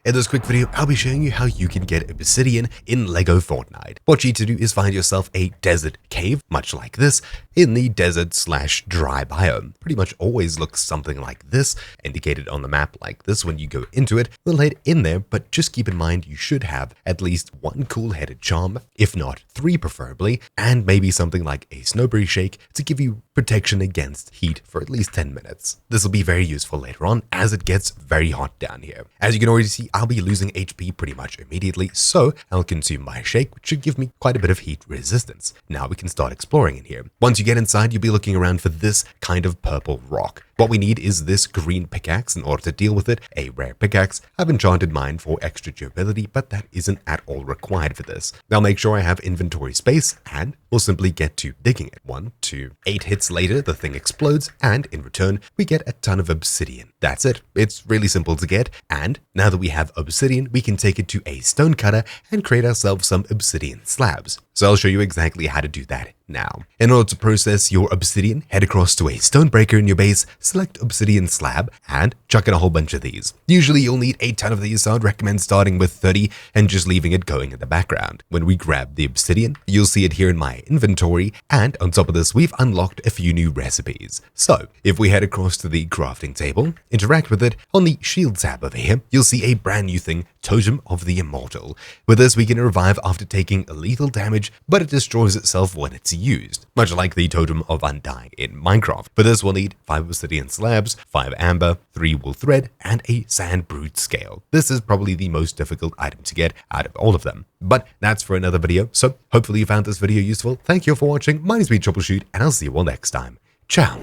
In this quick video, I'll be showing you how you can get Obsidian in LEGO Fortnite. What you need to do is find yourself a desert cave, much like this, in the desert/dry biome. Pretty much always looks something like this, indicated on the map like this when you go into it. We'll head in there, but just keep in mind you should have at least one cool-headed charm, if not 3 preferably, and maybe something like a snowberry shake to give you protection against heat for at least 10 minutes. This will be very useful later on as it gets very hot down here. As you can already see, I'll be losing HP pretty much immediately, so I'll consume my shake, which should give me quite a bit of heat resistance. Now we can start exploring in here. Once you get inside, you'll be looking around for this kind of purple rock. What we need is this green pickaxe in order to deal with it, a rare pickaxe. I've enchanted mine for extra durability, but that isn't at all required for this. I'll make sure I have inventory space, and we'll simply get to digging it. 1, 2, 8 hits later, the thing explodes, and in return, we get a ton of obsidian. That's it. It's really simple to get, and now that we have obsidian, we can take it to a stone cutter and create ourselves some obsidian slabs. So I'll show you exactly how to do that now. In order to process your obsidian, head across to a stone breaker in your base, select obsidian slab, and chuck in a whole bunch of these. Usually you'll need a ton of these, so I'd recommend starting with 30 and just leaving it going in the background. When we grab the obsidian, you'll see it here in my inventory, and on top of this, we've unlocked a few new recipes. So if we head across to the crafting table, interact with it, on the shield tab over here, you'll see a brand new thing, Totem of the Immortal. With this, we can revive after taking lethal damage, but it destroys itself when it's used, much like the Totem of Undying in Minecraft. For this, we'll need 5 obsidian slabs, 5 amber, 3 wool thread, and a sand brood scale. This is probably the most difficult item to get out of all of them, but that's for another video, so hopefully you found this video useful. Thank you for watching. My name's been Troubleshoot, and I'll see you all next time. Ciao!